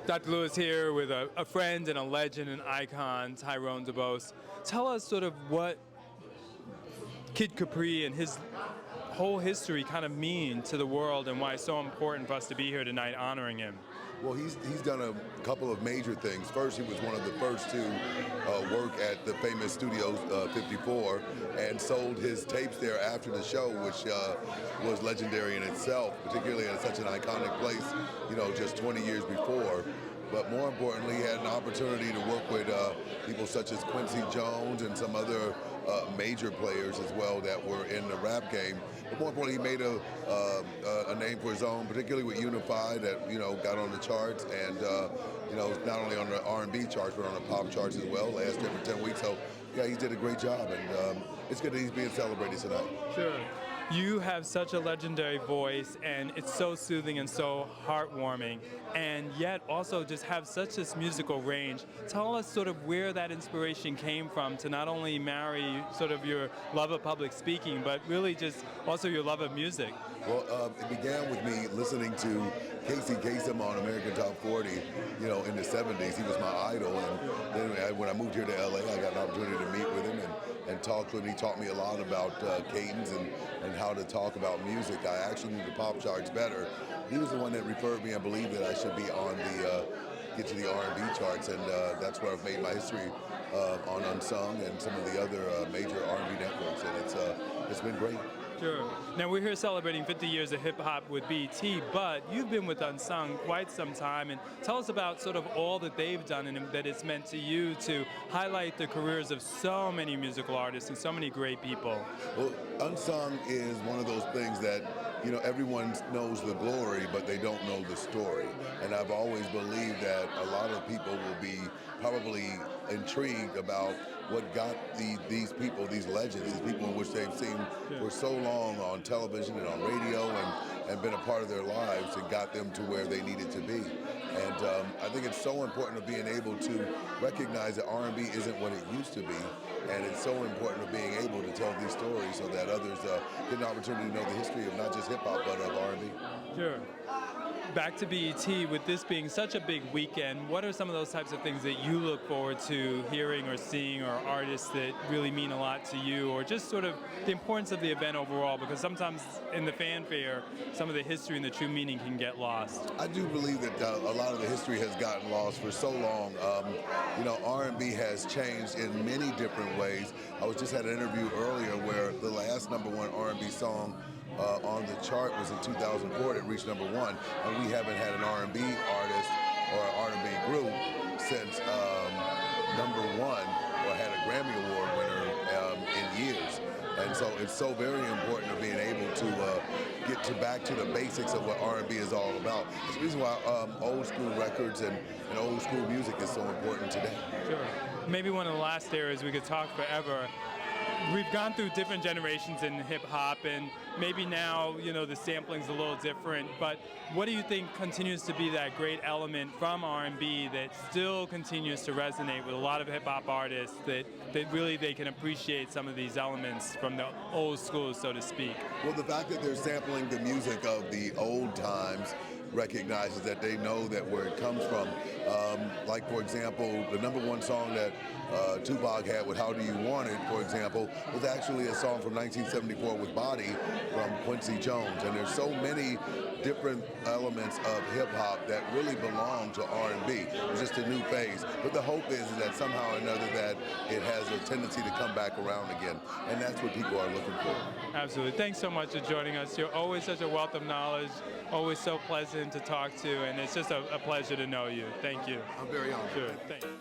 Dr. Lewis here with a friend and a legend and icon, Tyrone DuBose. Tell us sort of what Kid Capri and his whole history kind of mean to the world and why it's so important for us to be here tonight honoring him. Well, he's done a couple of major things. First, he was one of the first to work at the famous Studio 54 and sold his tapes there after the show, which was legendary in itself, particularly at such an iconic place, just 20 years before. But more importantly, he had an opportunity to work with people such as Quincy Jones and some other major players as well that were in the rap game. But more importantly, he made a name for his own, particularly with Unify that got on the charts and not only on the R&B charts but on the pop charts as well. Lasted for 10 weeks. So yeah, he did a great job, and it's good that he's being celebrated tonight. Sure. You have such a legendary voice, and it's so soothing and so heartwarming, and yet also just have such this musical range. Tell us sort of where that inspiration came from to not only marry sort of your love of public speaking, but really just also your love of music. Well, it began with me listening to Casey Kasem on American Top 40, in the 70s. He was my idol, and then when I moved here to LA, I got an opportunity to meet with him and talk to him. He taught me a lot about cadence and how to talk about music. I actually knew the pop charts better. He was the one that referred me and believed that I should be on get to the R&B charts, and that's where I've made my history on Unsung and some of the other major R&B networks, and it's been great. Sure. Now we're here celebrating 50 years of hip-hop with BET, but you've been with Unsung quite some time, and tell us about sort of all that they've done and that it's meant to you to highlight the careers of so many musical artists and so many great people. Well, Unsung is one of those things that everyone knows the glory, but they don't know the story. And I've always believed that a lot of people will be probably intrigued about what got these people, these legends, these people in which they've seen for so long on television and on radio and been a part of their lives and got them to where they needed to be. And I think it's so important of being able to recognize that R&B isn't what it used to be. And it's so important of being able to tell these stories so that others get an opportunity to know the history of not just hip-hop, but of R&B. Sure. Back to BET, with this being such a big weekend, what are some of those types of things that you look forward to hearing or seeing, or artists that really mean a lot to you, or just sort of the importance of the event overall? Because sometimes in the fanfare, some of the history and the true meaning can get lost. I do believe that a lot of the history has gotten lost for so long. R&B has changed in many different ways. I was just had an interview earlier where the last #1 R&B song on the chart was in 2004. It reached #1, and we haven't had an R&B artist or an R&B group since #1 or had a Grammy Award winner in years. And so it's so very important of being able to get back to the basics of what R&B is all about. It's the reason why old school records and old school music is so important today. Sure. Maybe one of the last areas we could talk forever. We've gone through different generations in hip-hop, and maybe now, the sampling's a little different, but what do you think continues to be that great element from R&B that still continues to resonate with a lot of hip-hop artists that really they can appreciate some of these elements from the old school, so to speak? Well, the fact that they're sampling the music of the old times recognizes that they know that where it comes from. Like, for example, the #1 song that Tupac had with How Do You Want It, for example, was actually a song from 1974 with Body from Quincy Jones. And there's so many different elements of hip-hop that really belong to R&B. It's just a new phase. But the hope is that somehow or another that it has a tendency to come back around again. And that's what people are looking for. Absolutely. Thanks so much for joining us. You're always such a wealth of knowledge, always so pleasant to talk to, and it's just a pleasure to know you. Thank you. I'm very honored. Sure. Thank you.